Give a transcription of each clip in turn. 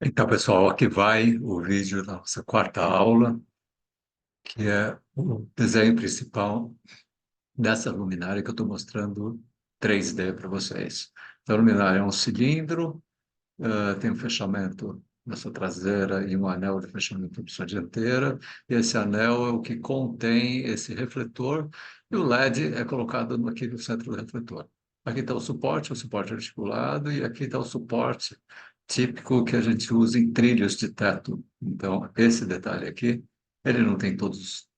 Então, pessoal, aqui vai o vídeo da nossa quarta aula, que é o desenho principal dessa luminária que eu estou mostrando 3D para vocês. Então, a luminária é um cilindro, tem um fechamento na sua traseira e um anel de fechamento na sua dianteira, e esse anel é o que contém esse refletor, e o LED é colocado aqui no centro do refletor. Aqui está o suporte articulado, e aqui está o suporte típico que a gente usa em trilhos de teto. Então, esse detalhe aqui, ele não tem todos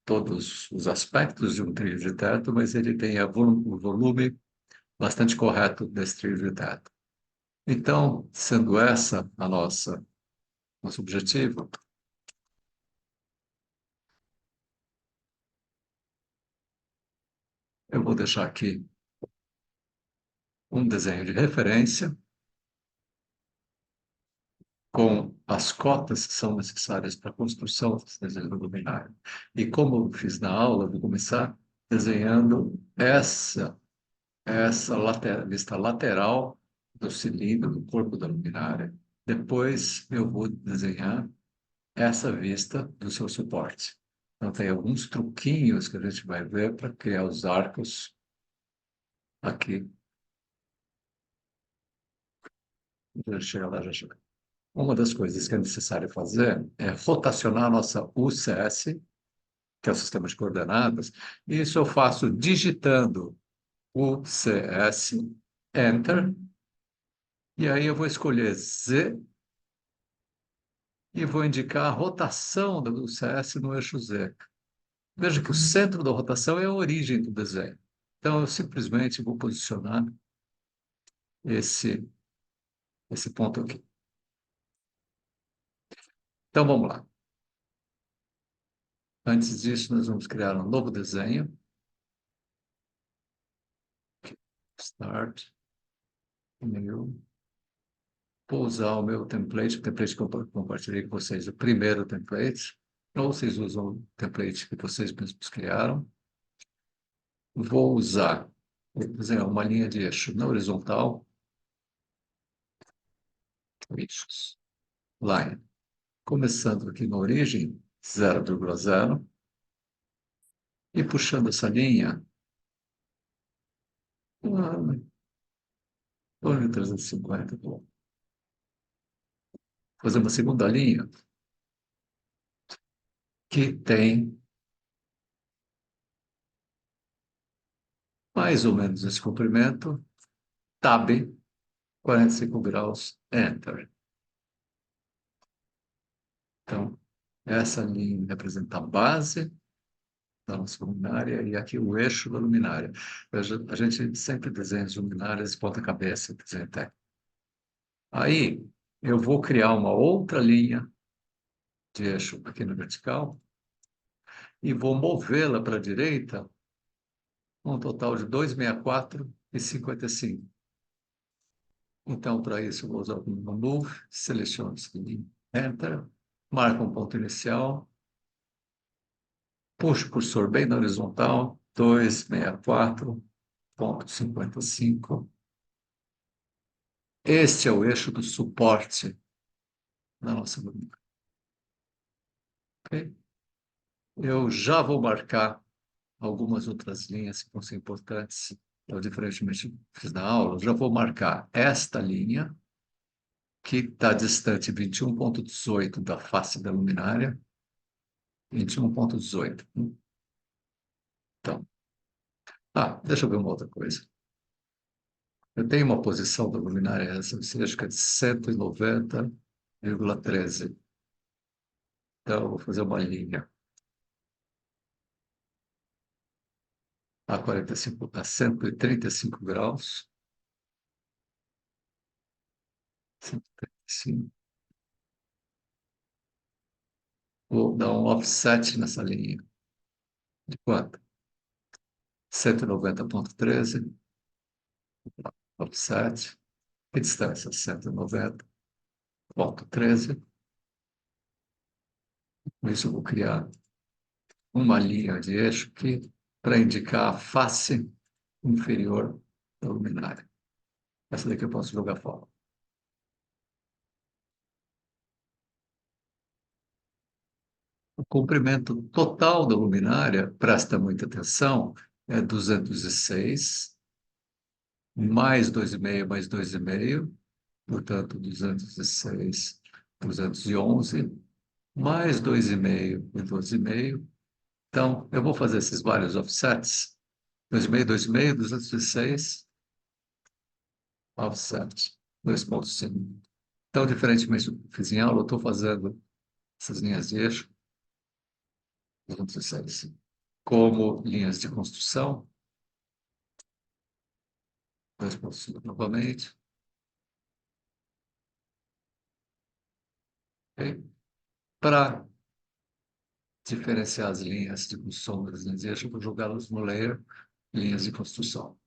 os aspectos de um trilho de teto, mas ele tem o volume bastante correto desse trilho de teto. Então, sendo essa a nosso objetivo, eu vou deixar aqui um desenho de referência com as cotas que são necessárias para a construção desse desenho luminário. E como eu fiz na aula, vou começar desenhando vista lateral do cilindro, do corpo da luminária. Depois eu vou desenhar essa vista do seu suporte. Então, tem alguns truquinhos que a gente vai ver para criar os arcos aqui. Já chega lá, já chega. Uma das coisas que é necessário fazer é rotacionar a nossa UCS, que é o sistema de coordenadas, e isso eu faço digitando UCS, Enter, e aí eu vou escolher Z e vou indicar a rotação do UCS no eixo Z. Veja que o centro da rotação é a origem do desenho. Então, eu simplesmente vou posicionar esse, esse ponto aqui. Então, vamos lá. Antes disso, nós vamos criar um novo desenho. Start, new. Vou usar o meu template, o template que eu compartilhei com vocês, o primeiro template. Ou vocês usam o template que vocês mesmos criaram. Vou usar, vou desenhar uma linha de eixo na horizontal. Eixos. Line. Começando aqui na origem, 0,0. E puxando essa linha, torno de 350. Bom. Fazer uma segunda linha que tem mais ou menos esse comprimento, tab, 45 graus, enter. Então, essa linha representa a base da nossa luminária e aqui o eixo da luminária. A gente sempre desenha as luminárias ponta-cabeça, desenha técnico. Aí, eu vou criar uma outra linha de eixo aqui na vertical e vou movê-la para a direita um total de 264 e 55. Então, para isso, eu vou usar o move, seleciono esse link, enter, marco um ponto inicial, puxo o cursor bem na horizontal, 264,55. Este é o eixo do suporte da nossa coluna. Okay? Eu já vou marcar algumas outras linhas que vão ser importantes, eu, diferentemente fiz na aula, eu já vou marcar esta linha, que está distante 21,18 da face da luminária, 21,18. Então, deixa eu ver uma outra coisa. Eu tenho uma posição da luminária, essa acho que é de 190,13. Então, eu vou fazer uma linha a 45, a 135 graus. 135. Vou dar um offset nessa linha. De quanto? 190,13. Offset. Que distância? 190,13. Com isso, eu vou criar uma linha de eixo aqui para indicar a face inferior da luminária. Essa daqui eu posso jogar fora. O comprimento total da luminária, presta muita atenção, é 206, mais 2,5 mais 2,5, portanto, 206, 211, mais 2,5 e 12,5. Então, eu vou fazer esses vários offsets. 2,5, 2,5, 206, offset, 2,5. Então, diferentemente do que fiz em aula, eu estou fazendo essas linhas de eixo, 206, como linhas de construção, 2,5 novamente. Okay? Para diferenciar as linhas de construção das linhas de eixo, eu vou jogá-las no layer, linhas de construção.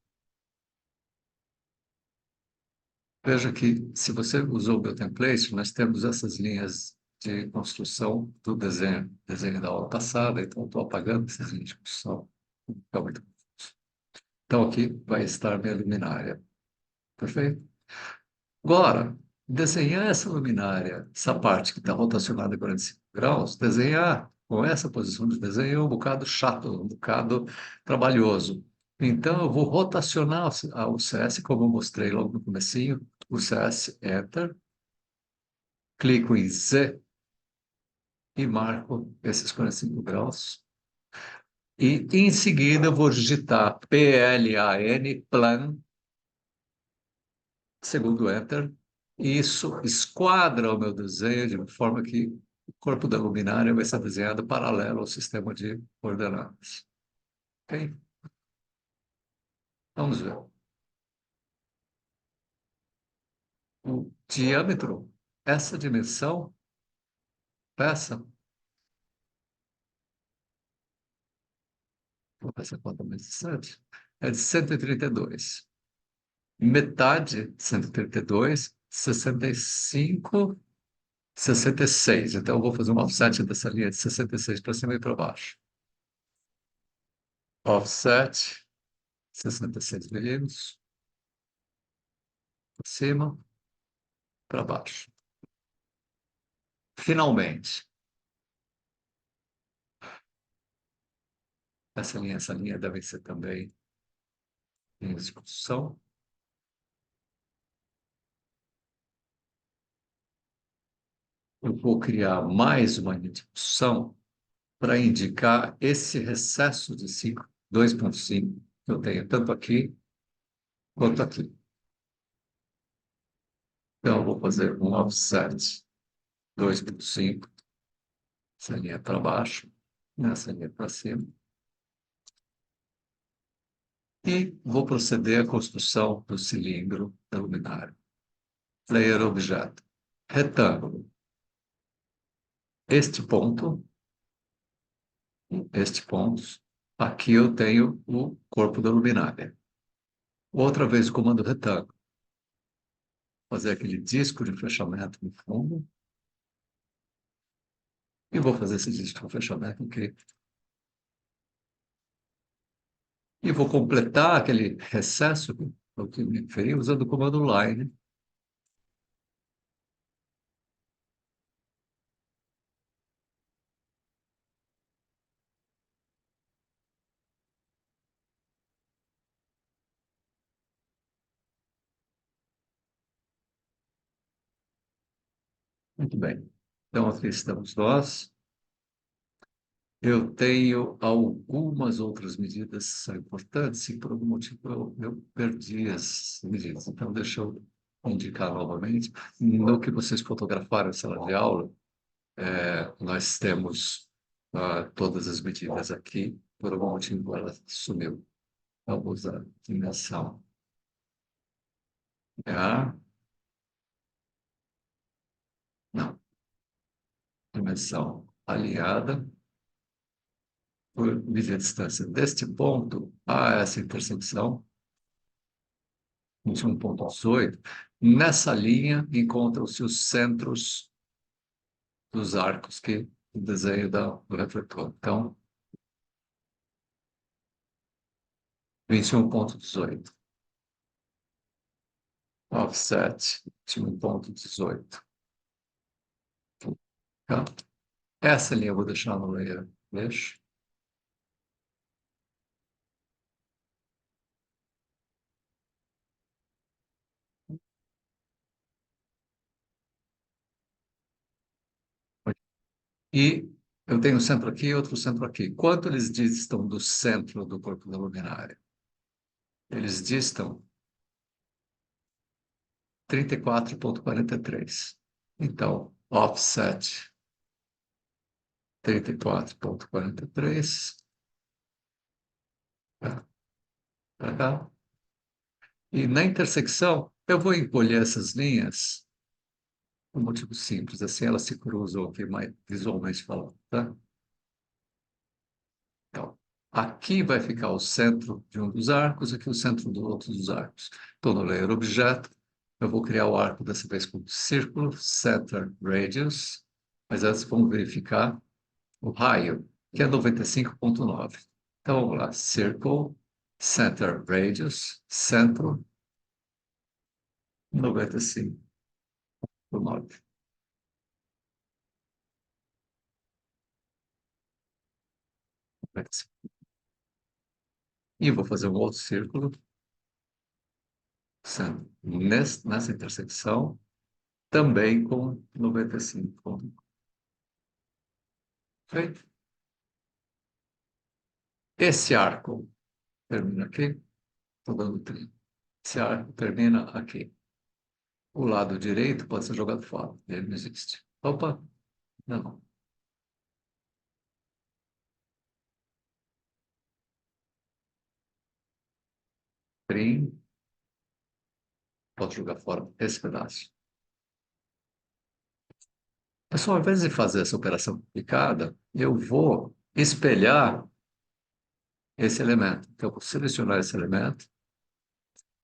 Veja que, se você usou o meu template, nós temos essas linhas de construção do desenho da aula passada, então estou apagando essas linhas de construção. Fica muito confuso. Então, aqui vai estar minha luminária. Perfeito? Agora, desenhar essa luminária, essa parte que está rotacionada em 45 graus, desenhar com essa posição de desenho é um bocado chato, um bocado trabalhoso. Então, eu vou rotacionar o CS, como eu mostrei logo no comecinho, o CS Enter, clico em Z e marco esses 45 graus. E, em seguida, eu vou digitar PLAN, plan, segundo Enter. E isso esquadra o meu desenho de forma que o corpo da luminária vai ser desenhado paralelo ao sistema de coordenadas. Ok? Vamos ver. O diâmetro, essa dimensão, essa, vou fazer a conta mais distante, é de 132. Metade, 132, 65, 66. Então, eu vou fazer um offset dessa linha de 66 para cima e para baixo. Offset, 66 milímetros, para cima, para baixo. Finalmente, essa linha deve ser também em execução. Eu vou criar mais uma discussão para indicar esse recesso de 2,5 que eu tenho tanto aqui quanto aqui. Então, eu vou fazer um offset 2,5, essa linha para baixo, nessa linha para cima. E vou proceder à construção do cilindro da luminária. Layer objeto. Retângulo. Este ponto, aqui eu tenho o corpo da luminária. Outra vez o comando retângulo. Fazer aquele disco de fechamento no fundo. E vou fazer esse disco de fechamento aqui. E vou completar aquele recesso que eu me referi usando o comando line. Muito bem. Então, aqui estamos nós. Eu tenho algumas outras medidas que são importantes e, por algum motivo, eu perdi as medidas. Então, deixa eu indicar novamente. No que vocês fotografaram em sala de aula, nós temos todas as medidas aqui. Por algum motivo, ela sumiu. Vamos à dimensão. Não, dimensão alinhada por medir a distância deste ponto a essa intersecção, 21,18. Nessa linha encontram-se os centros dos arcos que o desenho do refletor. Então, 21,18. Offset, 21,18. Tá? Essa linha eu vou deixar no layer mesh. E eu tenho um centro aqui e outro centro aqui. Quanto eles distam do centro do corpo da luminária? Eles distam 34,43. Então, offset 34,43 para cá. E na intersecção, eu vou encolher essas linhas por um motivo simples, assim elas se cruzam aqui mais visualmente falando, tá? Então, aqui vai ficar o centro de um dos arcos, aqui o centro do outro dos arcos. Estou no layer objeto, eu vou criar o arco dessa vez com círculo, center radius, mas antes vamos verificar o raio, que é 95,9. Então, vamos lá, circle, center radius, centro, 95,9. E vou fazer um outro círculo, nessa intersecção, também com 95. Feito. Esse arco termina aqui, estou dando trilho. Esse arco termina aqui. O lado direito pode ser jogado fora, ele não existe. Opa, não. Trim, pode jogar fora esse pedaço. Pessoal, ao invés de fazer essa operação complicada, eu vou espelhar esse elemento. Então, eu vou selecionar esse elemento,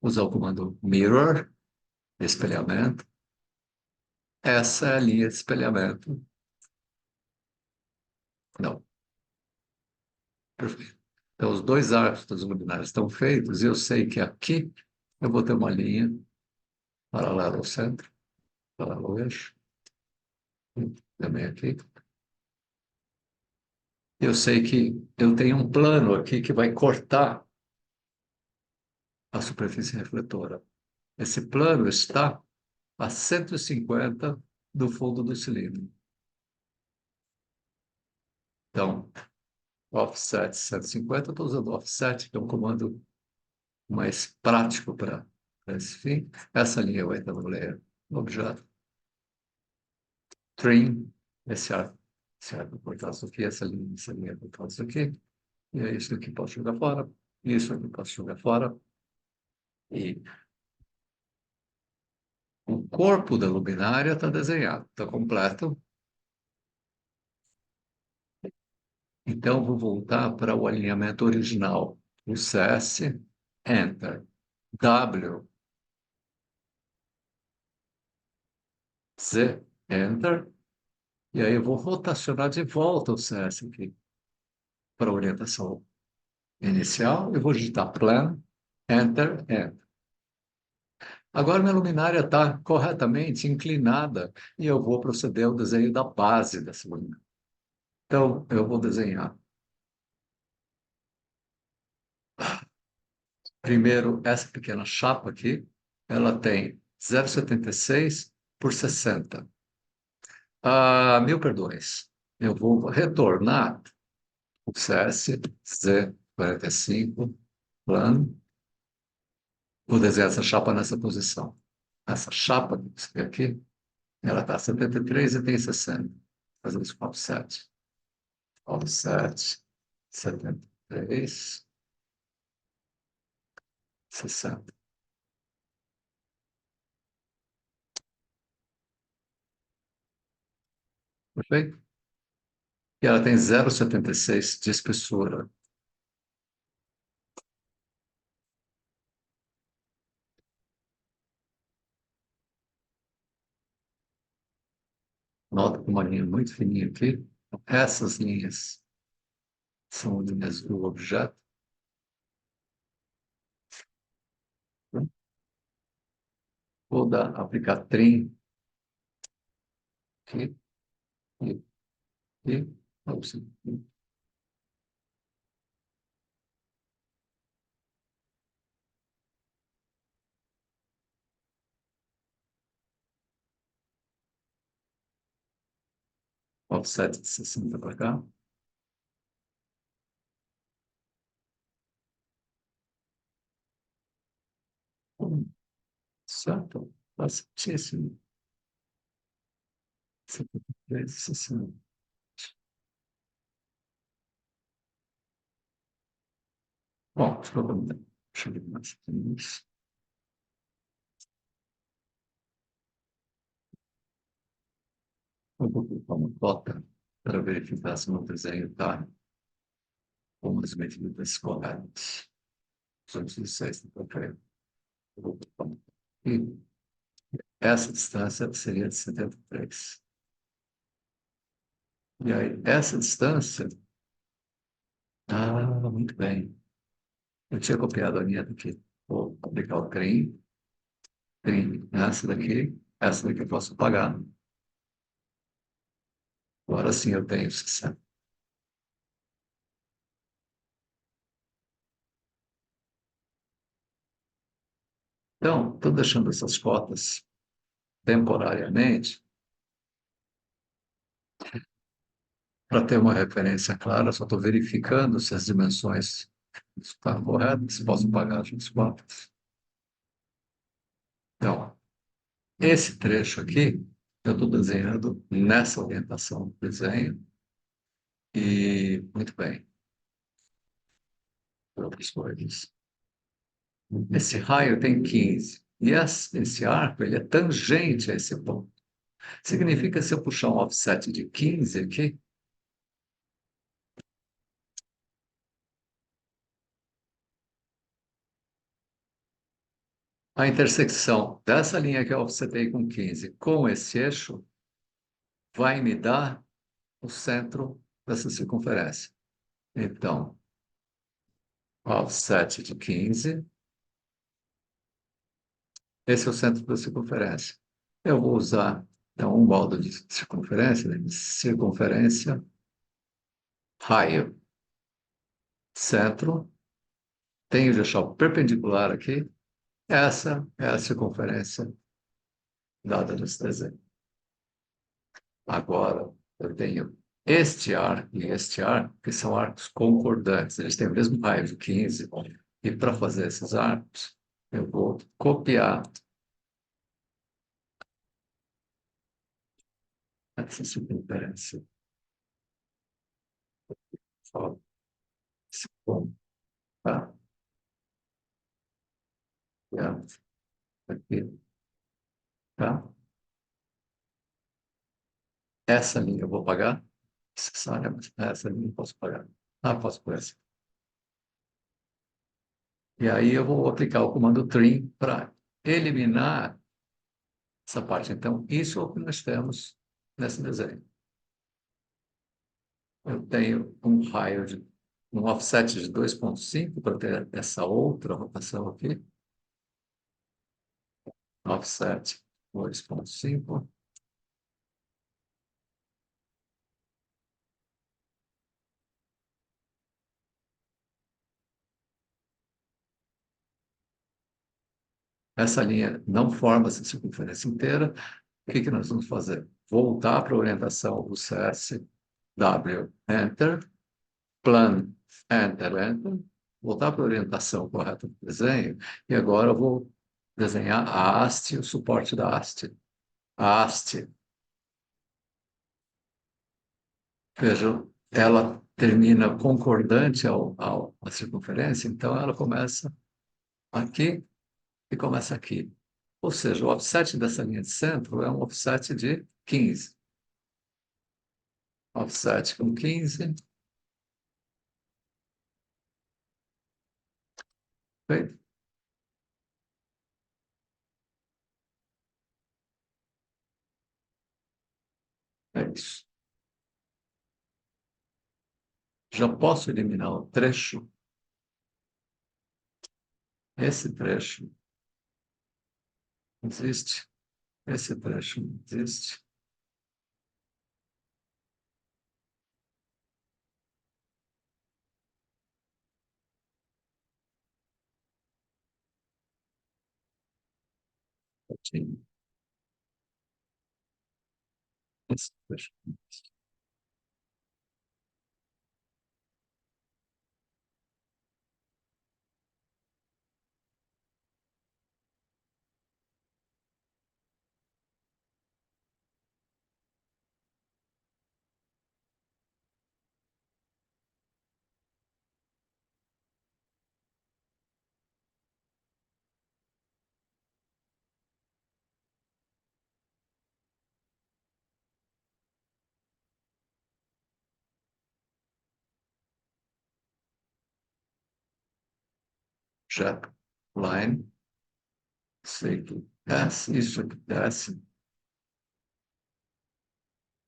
usar o comando mirror, espelhamento. Essa é a linha de espelhamento. Não, perfeito. Então, os dois arcos das luminárias estão feitos e eu sei que aqui eu vou ter uma linha paralela ao centro, paralela ao eixo, também aqui. Eu sei que eu tenho um plano aqui que vai cortar a superfície refletora. Esse plano está a 150 do fundo do cilindro. Então, offset 150, eu estou usando offset, que é um comando mais prático para esse fim. Essa linha vai estar no layer objeto. Trim, esse arco cortado isso aqui, essa linha cortada isso aqui. E é isso aqui posso jogar fora. Isso aqui posso jogar fora. E o corpo da luminária está desenhado, está completo. Então, vou voltar para o alinhamento original. O CS, Enter. W, Z, Enter. E aí eu vou rotacionar de volta o CS aqui para a orientação inicial. Eu vou digitar Plan, Enter, Enter. Agora minha luminária está corretamente inclinada e eu vou proceder ao desenho da base dessa luminária. Então, eu vou desenhar primeiro essa pequena chapa aqui. Ela tem 0,76 por 60. Ah, mil perdões. Eu vou retornar o CS Z45 plano. Vou desenhar essa chapa nessa posição. Essa chapa que você vê aqui, ela está 73 e tem 60. Fazer isso com offset. Offset 73, 60. Perfeito? E ela tem 0,76 de espessura. Nota com uma linha muito fininha aqui. Essas linhas são linhas do objeto. Vou aplicar trim aqui. E, ops, offset de 60 para cá. Certo? Tá certíssimo. 53, 60. Bom, deixa eu ver mais. Eu vou colocar uma cota para verificar se o meu desenho está com as medidas corretas. 206, ok. Eu vou colocar uma- E essa distância seria de 73. E aí, essa distância, muito bem. Eu tinha copiado a minha daqui. Vou aplicar o trim, essa daqui eu posso pagar. Agora sim eu tenho 60. Então, estou deixando essas cotas temporariamente para ter uma referência clara, só estou verificando se as dimensões estão corretas, se posso pagar as cotas. Então, esse trecho aqui, eu estou desenhando nessa orientação do desenho, e muito bem, outras coisas. Esse raio tem 15, e esse arco ele é tangente a esse ponto. Significa se eu puxar um offset de 15 aqui, a intersecção dessa linha que eu offsetei com 15 com esse eixo vai me dar o centro dessa circunferência. Então, offset de 15, esse é o centro da circunferência. Eu vou usar, então, um modo de circunferência, né? Circunferência, raio, centro, tenho de achar o perpendicular aqui, essa é a circunferência dada nesse desenho. Agora, eu tenho este arco e este arco, que são arcos concordantes, eles têm o mesmo raio de 15, e para fazer esses arcos, eu vou copiar essa circunferência. Só esse ponto, tá? Aqui, tá? Essa linha eu vou pagar, necessariamente. Essa linha eu posso pagar. Posso por essa. E aí eu vou aplicar o comando trim para eliminar essa parte. Então, isso é o que nós temos nesse desenho. Eu tenho um offset de 2,5 para ter essa outra rotação aqui. Offset 2,5. Essa linha não forma essa circunferência inteira. O que nós vamos fazer? Voltar para a orientação do CSW, Enter, Plan, Enter, Enter, voltar para a orientação correta do desenho, e agora eu vou desenhar a haste, o suporte da haste. A haste, vejam, ela termina concordante à circunferência, então ela começa aqui e começa aqui. Ou seja, o offset dessa linha de centro é um offset de 15. Offset com 15. Feito. É isso. Já posso eliminar o trecho. Esse trecho existe. Esse trecho existe. Sim. Jack, line, sei que desce, isso aqui desce,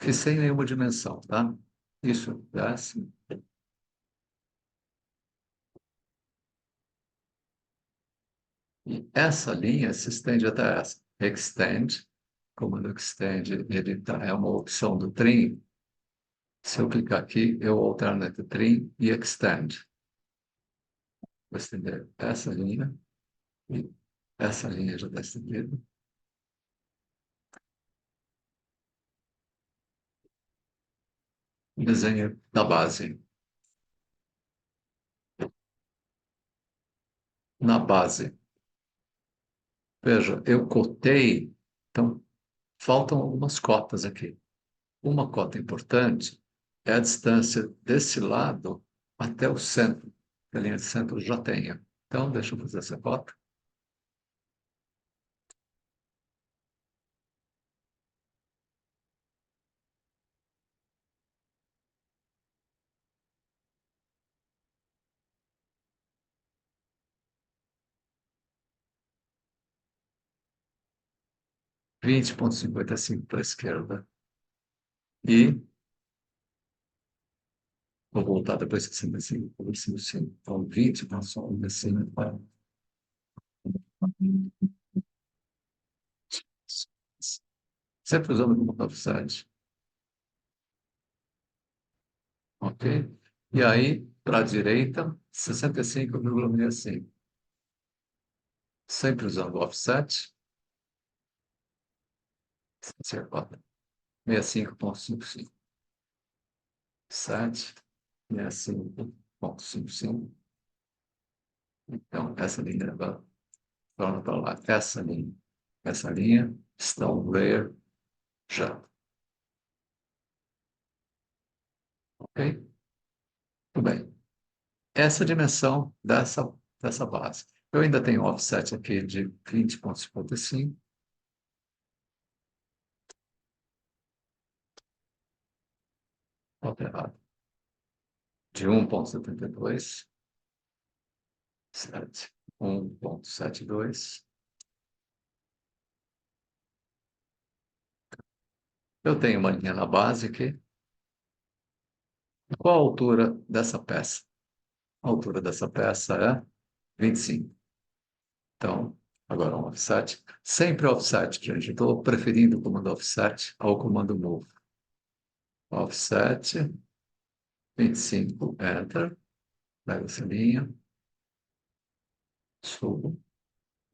que sem nenhuma dimensão, tá? Isso desce. E essa linha se estende até essa. Extend, comando extend, é uma opção do trim. Se eu clicar aqui, eu alterno entre trim e extend. Vou estender essa linha e essa linha já está estendida. Desenho da base. Na base. Veja, eu cotei, então faltam algumas cotas aqui. Uma cota importante é a distância desse lado até o centro, que a linha de centro já tenha. Então, deixa eu fazer essa cota. 20,55 para a esquerda. E vou voltar depois 65 para 65. Então, 20,55 para... Sempre usando como offset. Ok? E aí, para a direita, 65,65. Sempre usando o offset. 65,55. 7, 65,55. Então, essa linha vai para lá. Essa linha está um layer já. Ok? Tudo bem. Essa dimensão dessa base. Eu ainda tenho offset aqui de 20,55. Alterado. De 1,72. 7. 1,72. Eu tenho uma linha na base aqui. Qual a altura dessa peça? A altura dessa peça é 25. Então, agora um offset. Sempre offset, gente. Estou preferindo o comando offset ao comando move. Offset, 25, enter. Pego essa linha, subo.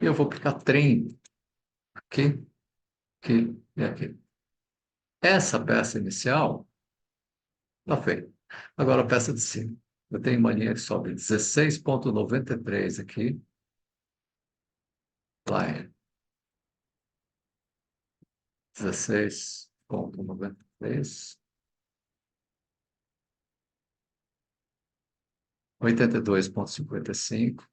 E eu vou clicar trem aqui, aqui e aqui. Essa peça inicial está feita. Agora a peça de cima. Eu tenho uma linha que sobe 16,93 aqui. Line. 16,93. 82,55.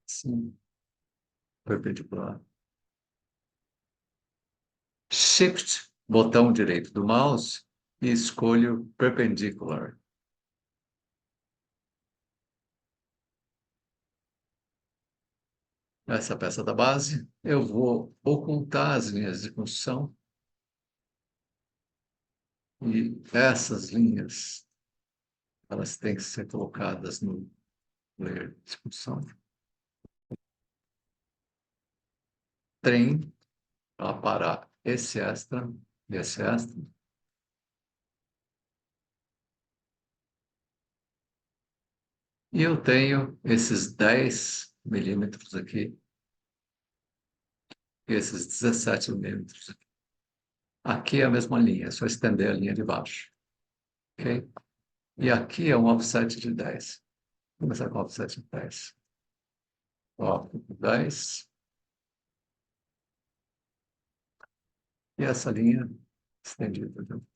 Sim, perpendicular. Shift, botão direito do mouse, e escolho perpendicular. Essa peça da base, eu vou ocultar as linhas de construção. E essas linhas, elas têm que ser colocadas no layer de discussão. Trem, para parar esse extra e esse extra. E eu tenho esses 10 milímetros aqui, e esses 17 milímetros aqui. Aqui é a mesma linha, é só estender a linha de baixo. Ok? E aqui é um offset de 10. Vou começar com offset de 10. Ó, 10. E essa linha estendida. Viu?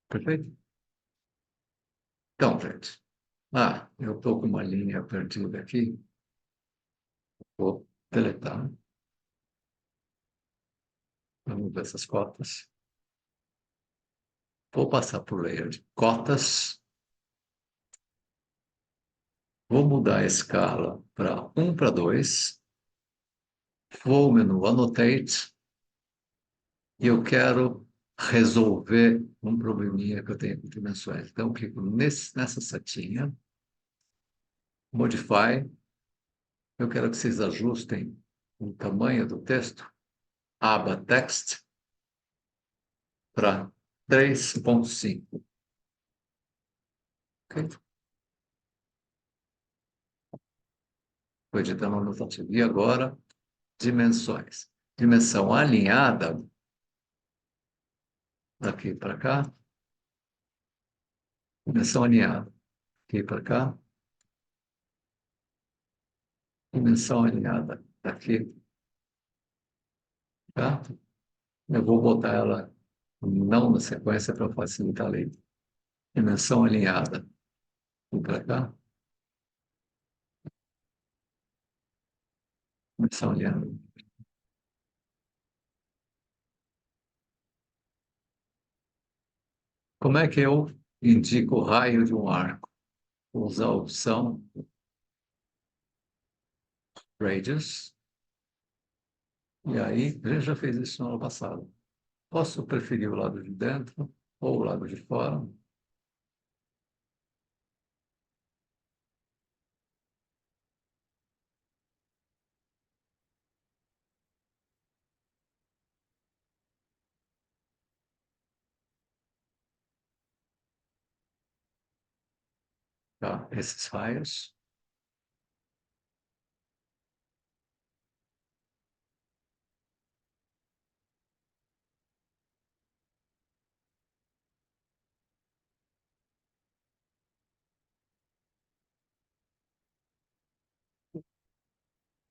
Perfeito? Então, gente. Eu estou com uma linha perdida aqui. Vou deletar. Vamos ver essas cotas. Vou passar para o layer de cotas. Vou mudar a escala para 1 para 2. Vou ao menu Annotate. E eu quero resolver um probleminha que eu tenho com dimensões. Então, eu clico nessa setinha. Modify. Eu quero que vocês ajustem o tamanho do texto. Aba Text para 3.5. Ok? Vou editar uma anotativa. E agora, dimensões. Dimensão alinhada, daqui para cá. Dimensão alinhada, daqui para cá. Dimensão alinhada, daqui para cá. Eu vou botar ela não na sequência para facilitar a leitura. Dimensão alinhada, daqui para cá. Dimensão alinhada. Como é que eu indico o raio de um arco? Vou usar a opção Radius. E aí, a gente já fez isso no ano passado. Posso preferir o lado de dentro ou o lado de fora. Tá? Esses raios.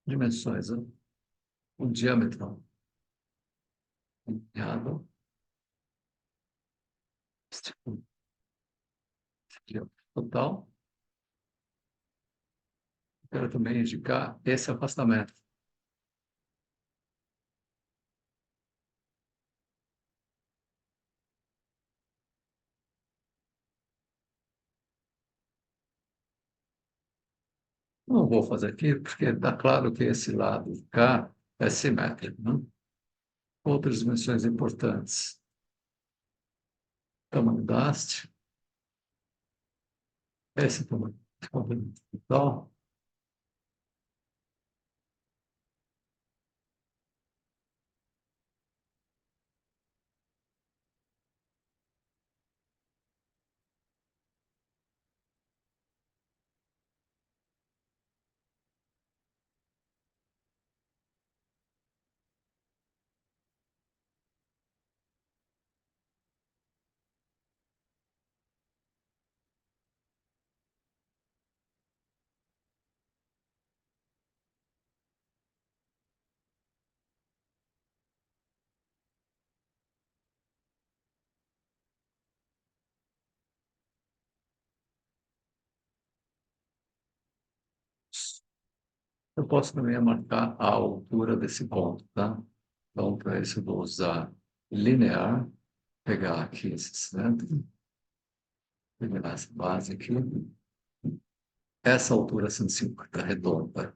Dimensões. Né? O diâmetro alinhado. Total. Quero também indicar esse afastamento. Não vou fazer aqui, porque está claro que esse lado de cá é simétrico. Né? Outras dimensões importantes. Tamanho da haste. Esse tamanho. Total. Eu posso também marcar a altura desse ponto, tá? Então, para isso, eu vou usar linear, pegar aqui esse centro, pegar essa base aqui. Essa altura 150 redonda.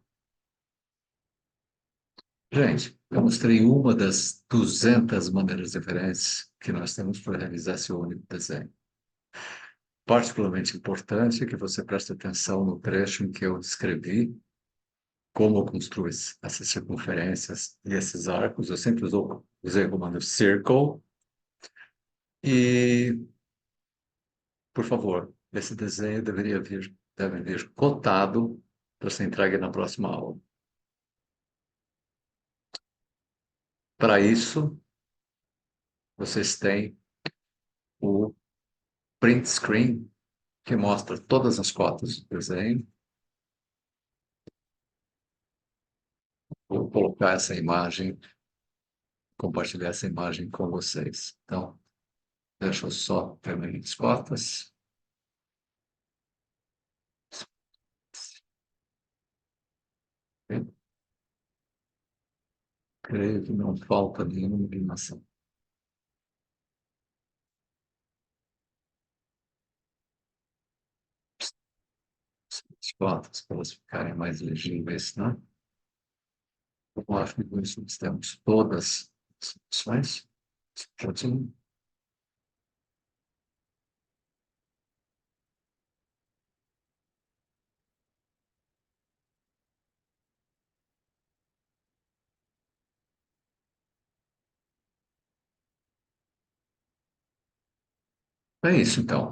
Gente, eu mostrei uma das 200 maneiras diferentes que nós temos para realizar esse único desenho. Particularmente importante que você preste atenção no trecho em que eu descrevi como eu construo essas circunferências e esses arcos. Eu sempre usei o comando circle. E, por favor, esse desenho deve vir cotado para ser entregue na próxima aula. Para isso, vocês têm o print screen, que mostra todas as cotas do desenho. Vou colocar essa imagem, compartilhar essa imagem com vocês. Então, deixa eu só terminar as cotas. Creio que não falta nenhuma inclinação. As cotas, para elas ficarem mais legíveis, né? Eu acho que com isso nós temos todas as opções. Certinho. É isso, então.